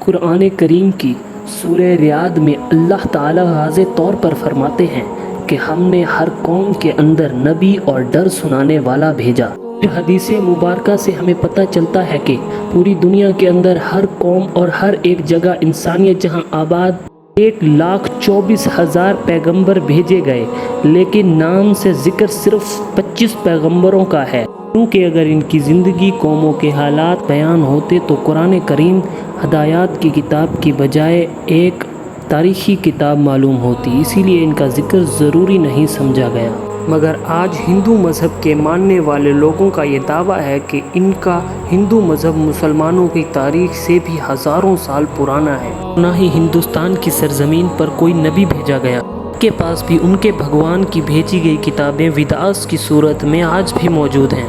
قرآن کریم کی سورہ ریاض میں اللہ تعالیٰ واضح طور پر فرماتے ہیں کہ ہم نے ہر قوم کے اندر نبی اور ڈر سنانے والا بھیجا۔ حدیث مبارکہ سے ہمیں پتہ چلتا ہے کہ پوری دنیا کے اندر ہر قوم اور ہر ایک جگہ انسانیت جہاں آباد 1,24,000 پیغمبر بھیجے گئے، لیکن نام سے ذکر صرف 25 پیغمبروں کا ہے، کیونکہ اگر ان کی زندگی قوموں کے حالات بیان ہوتے تو قرآن کریم ہدایات کی کتاب کی بجائے ایک تاریخی کتاب معلوم ہوتی، اسی لیے ان کا ذکر ضروری نہیں سمجھا گیا۔ مگر آج ہندو مذہب کے ماننے والے لوگوں کا یہ دعویٰ ہے کہ ان کا ہندو مذہب مسلمانوں کی تاریخ سے بھی ہزاروں سال پرانا ہے، نہ ہی ہندوستان کی سرزمین پر کوئی نبی بھیجا گیا۔ ان کے پاس بھی ان کے بھگوان کی بھیجی گئی کتابیں ویداس کی صورت میں آج بھی موجود ہیں،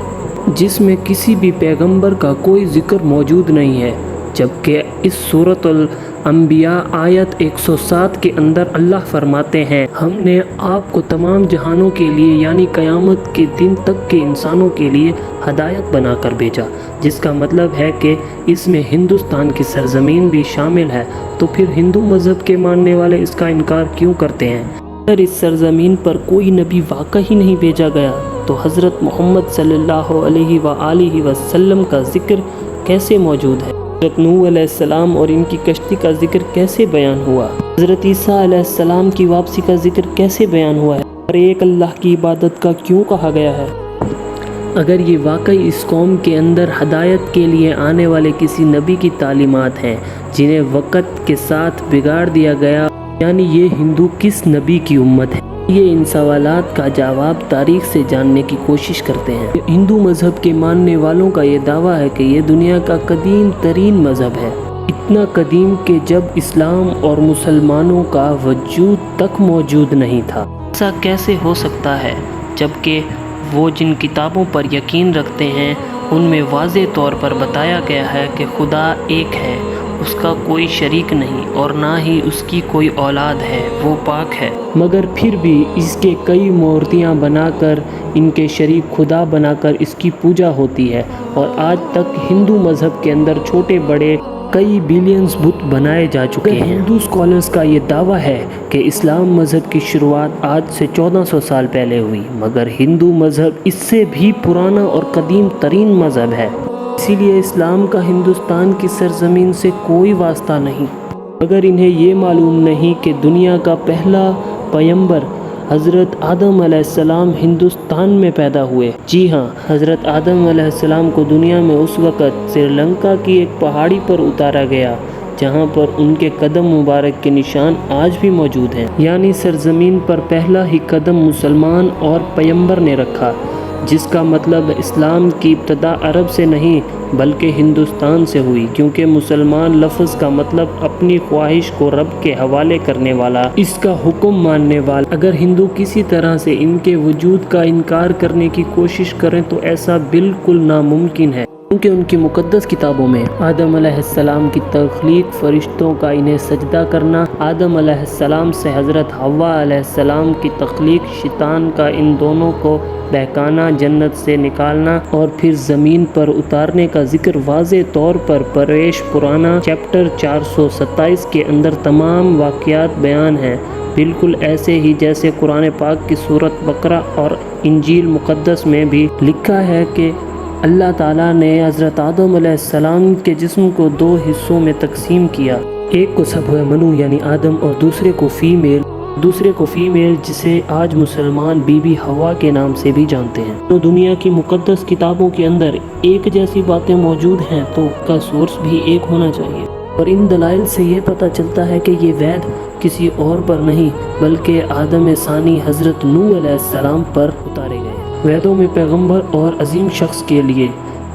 جس میں کسی بھی پیغمبر کا کوئی ذکر موجود نہیں ہے، جبکہ اس سورۃ الانبیاء آیت 107 کے اندر اللہ فرماتے ہیں، ہم نے آپ کو تمام جہانوں کے لیے یعنی قیامت کے دن تک کے انسانوں کے لیے ہدایت بنا کر بھیجا، جس کا مطلب ہے کہ اس میں ہندوستان کی سرزمین بھی شامل ہے۔ تو پھر ہندو مذہب کے ماننے والے اس کا انکار کیوں کرتے ہیں؟ اگر اس سرزمین پر کوئی نبی واقعی نہیں بھیجا گیا تو حضرت محمد صلی اللہ علیہ وآلہ وسلم کا ذکر کیسے موجود ہے؟ حضرت نوح علیہ السلام اور ان کی کشتی کا ذکر کیسے بیان ہوا؟ حضرت عیسیٰ علیہ السلام کی واپسی کا ذکر کیسے بیان ہوا ہے؟ اور ایک اللہ کی عبادت کا کیوں کہا گیا ہے؟ اگر یہ واقعی اس قوم کے اندر ہدایت کے لیے آنے والے کسی نبی کی تعلیمات ہیں جنہیں وقت کے ساتھ بگاڑ دیا گیا، یعنی یہ ہندو کس نبی کی امت ہے؟ یہ ان سوالات کا جواب تاریخ سے جاننے کی کوشش کرتے ہیں۔ ہندو مذہب کے ماننے والوں کا یہ دعویٰ ہے کہ یہ دنیا کا قدیم ترین مذہب ہے، اتنا قدیم کہ جب اسلام اور مسلمانوں کا وجود تک موجود نہیں تھا۔ ایسا کیسے ہو سکتا ہے جبکہ وہ جن کتابوں پر یقین رکھتے ہیں ان میں واضح طور پر بتایا گیا ہے کہ خدا ایک ہے، اس کا کوئی شریک نہیں اور نہ ہی اس کی کوئی اولاد ہے، وہ پاک ہے، مگر پھر بھی اس کے کئی مورتیاں بنا کر ان کے شریک خدا بنا کر اس کی پوجا ہوتی ہے، اور آج تک ہندو مذہب کے اندر چھوٹے بڑے کئی بلینز بت بنائے جا چکے ہیں۔ ہندو اسکالرز کا یہ دعویٰ ہے کہ اسلام مذہب کی شروعات آج سے 1400 سال پہلے ہوئی، مگر ہندو مذہب اس سے بھی پرانا اور قدیم ترین مذہب ہے، اسی لیے اسلام کا ہندوستان کی سرزمین سے کوئی واسطہ نہیں۔ اگر انہیں یہ معلوم نہیں کہ دنیا کا پہلا پیغمبر حضرت آدم علیہ السلام ہندوستان میں پیدا ہوئے، جی ہاں، حضرت آدم علیہ السلام کو دنیا میں اس وقت سری لنکا کی ایک پہاڑی پر اتارا گیا جہاں پر ان کے قدم مبارک کے نشان آج بھی موجود ہیں، یعنی سرزمین پر پہلا ہی قدم مسلمان اور پیغمبر نے رکھا، جس کا مطلب اسلام کی ابتدا عرب سے نہیں بلکہ ہندوستان سے ہوئی، کیونکہ مسلمان لفظ کا مطلب اپنی خواہش کو رب کے حوالے کرنے والا، اس کا حکم ماننے والا۔ اگر ہندو کسی طرح سے ان کے وجود کا انکار کرنے کی کوشش کریں تو ایسا بالکل ناممکن ہے، کیونکہ ان کی مقدس کتابوں میں آدم علیہ السلام کی تخلیق، فرشتوں کا انہیں سجدہ کرنا، آدم علیہ السلام سے حضرت حوا علیہ السلام کی تخلیق، شیطان کا ان دونوں کو بہکانا، جنت سے نکالنا اور پھر زمین پر اتارنے کا ذکر واضح طور پر پرویش پرانا چیپٹر 427 کے اندر تمام واقعات بیان ہیں، بالکل ایسے ہی جیسے قرآن پاک کی سورۃ بقرہ اور انجیل مقدس میں بھی لکھا ہے کہ اللہ تعالیٰ نے حضرت آدم علیہ السلام کے جسم کو 2 حصوں میں تقسیم کیا، ایک کو سبع منو یعنی آدم اور دوسرے کو فیمیل جسے آج مسلمان بی بی حوا کے نام سے بھی جانتے ہیں۔ تو دنیا کی مقدس کتابوں کے اندر ایک جیسی باتیں موجود ہیں تو اس کا سورس بھی ایک ہونا چاہیے، اور ان دلائل سے یہ پتہ چلتا ہے کہ یہ وید کسی اور پر نہیں بلکہ آدم ثانی حضرت نوح علیہ السلام پر اتارے گئے۔ ویدوں میں پیغمبر اور عظیم شخص کے لیے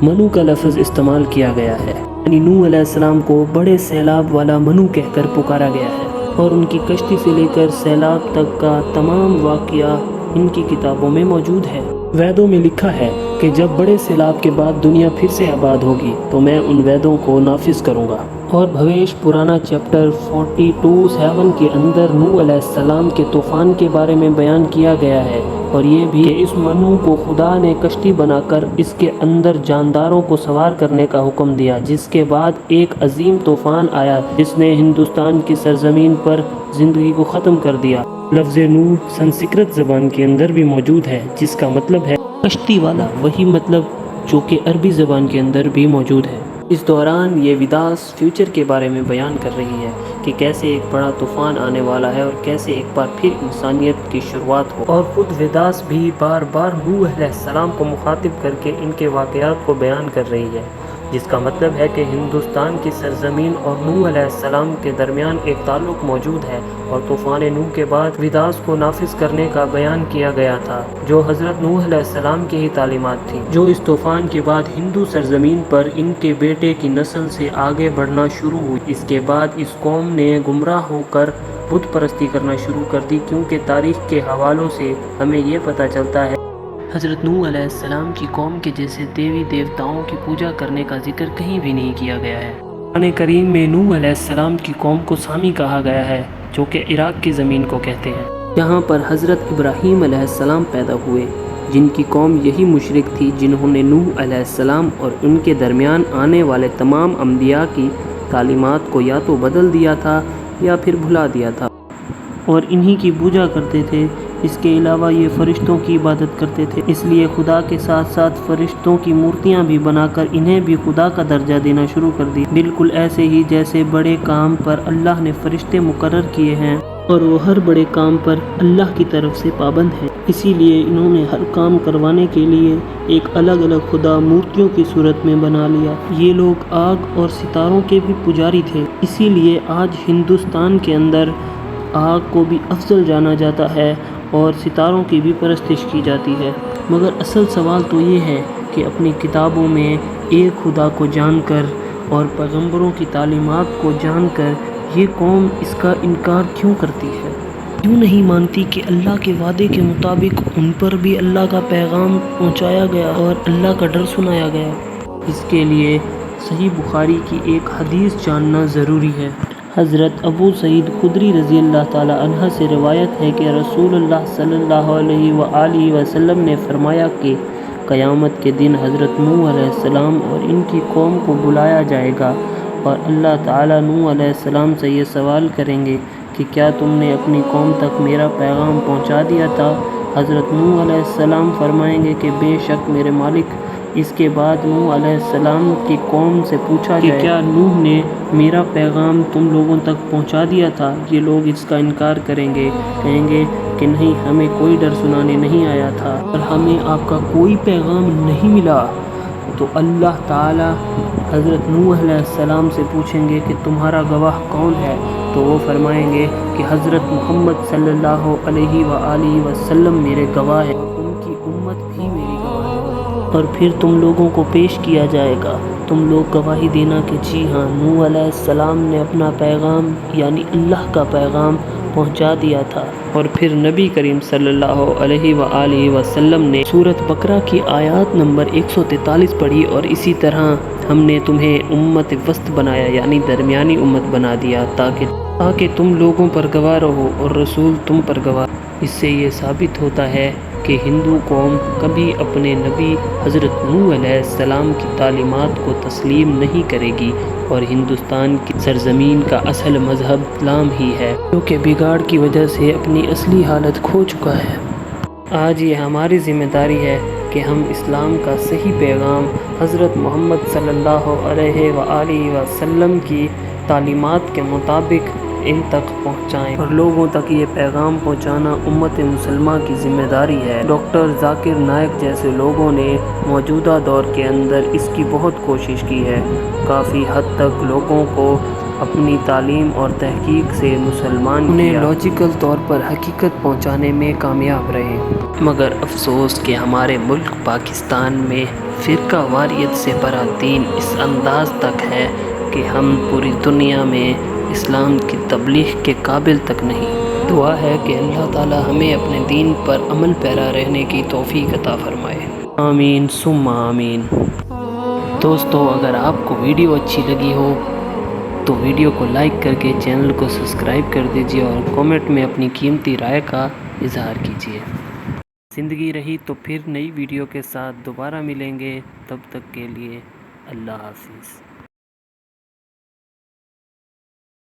منو کا لفظ استعمال کیا گیا ہے، یعنی نوح علیہ السلام کو بڑے سیلاب والا منو کہہ کر پکارا گیا ہے، اور ان کی کشتی سے لے کر سیلاب تک کا تمام واقعہ ان کی کتابوں میں موجود ہے۔ ویدوں میں لکھا ہے کہ جب بڑے سیلاب کے بعد دنیا پھر سے آباد ہوگی تو میں ان وعدوں کو نافذ کروں گا۔ اور بھویش پرانا چیپٹر 42:7 کے اندر نوح علیہ السلام کے طوفان کے بارے میں بیان کیا گیا ہے، اور یہ بھی کہ اس نوح کو خدا نے کشتی بنا کر اس کے اندر جانداروں کو سوار کرنے کا حکم دیا، جس کے بعد ایک عظیم طوفان آیا جس نے ہندوستان کی سرزمین پر زندگی کو ختم کر دیا۔ لفظ نوح سنسکرت زبان کے اندر بھی موجود ہے، جس کا مطلب ہے کشتی والا، وہی مطلب جو کہ عربی زبان کے اندر بھی موجود ہے۔ اس دوران یہ ویداس فیوچر کے بارے میں بیان کر رہی ہے کہ کیسے ایک بڑا طوفان آنے والا ہے اور کیسے ایک بار پھر انسانیت کی شروعات ہو، اور خود ویداس بھی بار بار نوح علیہ السلام کو مخاطب کر کے ان کے واقعات کو بیان کر رہی ہے، جس کا مطلب ہے کہ ہندوستان کی سرزمین اور نوح علیہ السلام کے درمیان ایک تعلق موجود ہے، اور طوفان نوح کے بعد ویداس کو نافذ کرنے کا بیان کیا گیا تھا، جو حضرت نوح علیہ السلام کی ہی تعلیمات تھیں، جو اس طوفان کے بعد ہندو سرزمین پر ان کے بیٹے کی نسل سے آگے بڑھنا شروع ہوئی۔ اس کے بعد اس قوم نے گمراہ ہو کر بت پرستی کرنا شروع کر دی، کیونکہ تاریخ کے حوالوں سے ہمیں یہ پتہ چلتا ہے حضرت نوح علیہ السلام کی قوم کے جیسے دیوی دیوتاؤں کی پوجا کرنے کا ذکر کہیں بھی نہیں کیا گیا ہے۔ قرآن کریم میں نوح علیہ السلام کی قوم کو سامی کہا گیا ہے، جو کہ عراق کی زمین کو کہتے ہیں، جہاں پر حضرت ابراہیم علیہ السلام پیدا ہوئے، جن کی قوم یہی مشرک تھی جنہوں نے نوح علیہ السلام اور ان کے درمیان آنے والے تمام انبیاء کی تعلیمات کو یا تو بدل دیا تھا یا پھر بھلا دیا تھا، اور انہی کی پوجا کرتے تھے۔ اس کے علاوہ یہ فرشتوں کی عبادت کرتے تھے، اس لیے خدا کے ساتھ ساتھ فرشتوں کی مورتیاں بھی بنا کر انہیں بھی خدا کا درجہ دینا شروع کر دی، بالکل ایسے ہی جیسے بڑے کام پر اللہ نے فرشتے مقرر کیے ہیں اور وہ ہر بڑے کام پر اللہ کی طرف سے پابند ہیں۔ اسی لیے انہوں نے ہر کام کروانے کے لیے ایک الگ الگ خدا مورتیوں کی صورت میں بنا لیا۔ یہ لوگ آگ اور ستاروں کے بھی پجاری تھے، اسی لیے آج ہندوستان کے اندر آگ کو بھی افضل جانا جاتا ہے اور ستاروں کی بھی پرستش کی جاتی ہے۔ مگر اصل سوال تو یہ ہے کہ اپنی کتابوں میں ایک خدا کو جان کر اور پیغمبروں کی تعلیمات کو جان کر یہ قوم اس کا انکار کیوں کرتی ہے؟ کیوں نہیں مانتی کہ اللہ کے وعدے کے مطابق ان پر بھی اللہ کا پیغام پہنچایا گیا اور اللہ کا ڈر سنایا گیا؟ اس کے لیے صحیح بخاری کی ایک حدیث جاننا ضروری ہے۔ حضرت ابو سعید خدری رضی اللہ تعالی عنہ سے روایت ہے کہ رسول اللہ صلی اللہ علیہ وآلہ وسلم نے فرمایا کہ قیامت کے دن حضرت نوح علیہ السلام اور ان کی قوم کو بلایا جائے گا، اور اللہ تعالیٰ نوح علیہ السلام سے یہ سوال کریں گے کہ کیا تم نے اپنی قوم تک میرا پیغام پہنچا دیا تھا؟ حضرت نوح علیہ السلام فرمائیں گے کہ بے شک میرے مالک۔ اس کے بعد نوح علیہ السلام کی قوم سے پوچھا جائے کہ کیا نوح نے میرا پیغام تم لوگوں تک پہنچا دیا تھا؟ یہ لوگ اس کا انکار کریں گے، کہیں گے کہ نہیں، ہمیں کوئی ڈر سنانے نہیں آیا تھا اور ہمیں آپ کا کوئی پیغام نہیں ملا۔ تو اللہ تعالیٰ حضرت نوح علیہ السلام سے پوچھیں گے کہ تمہارا گواہ کون ہے؟ تو وہ فرمائیں گے کہ حضرت محمد صلی اللہ علیہ وآلہ وسلم میرے گواہ ہیں، ان کی امت بھی میری گواہ ہے۔ اور پھر تم لوگوں کو پیش کیا جائے گا، تم لوگ گواہی دینا کہ جی ہاں، نوح علیہ السلام نے اپنا پیغام یعنی اللہ کا پیغام پہنچا دیا تھا۔ اور پھر نبی کریم صلی اللہ علیہ وآلہ وسلم نے سورۃ بقرہ کی آیات نمبر 143 پڑھی، اور اسی طرح ہم نے تمہیں امت وسط بنایا یعنی درمیانی امت بنا دیا تاکہ تم لوگوں پر گواہ رہو اور رسول تم پر گواہ۔ اس سے یہ ثابت ہوتا ہے کہ ہندو قوم کبھی اپنے نبی حضرت نوح علیہ السلام کی تعلیمات کو تسلیم نہیں کرے گی، اور ہندوستان کی سرزمین کا اصل مذہب اسلام ہی ہے، جو کہ بگاڑ کی وجہ سے اپنی اصلی حالت کھو چکا ہے۔ آج یہ ہماری ذمہ داری ہے کہ ہم اسلام کا صحیح پیغام حضرت محمد صلی اللہ علیہ وآلہ وسلم کی تعلیمات کے مطابق ان تک پہنچائیں، اور لوگوں تک یہ پیغام پہنچانا امت مسلمہ کی ذمہ داری ہے۔ ڈاکٹر ذاکر نائک جیسے لوگوں نے موجودہ دور کے اندر اس کی بہت کوشش کی ہے، کافی حد تک لوگوں کو اپنی تعلیم اور تحقیق سے مسلمان انہیں لاجیکل طور پر حقیقت پہنچانے میں کامیاب رہے، مگر افسوس کہ ہمارے ملک پاکستان میں فرقہ واریت سے بھرا دین اس انداز تک ہے کہ ہم پوری دنیا میں اسلام کی تبلیغ کے قابل تک نہیں۔ دعا ہے کہ اللہ تعالی ہمیں اپنے دین پر عمل پیرا رہنے کی توفیق عطا فرمائے۔ آمین ثم آمین۔ دوستو اگر آپ کو ویڈیو اچھی لگی ہو تو ویڈیو کو لائک کر کے چینل کو سبسکرائب کر دیجیے اور کامنٹ میں اپنی قیمتی رائے کا اظہار کیجیے۔ زندگی رہی تو پھر نئی ویڈیو کے ساتھ دوبارہ ملیں گے، تب تک کے لیے اللہ حافظ۔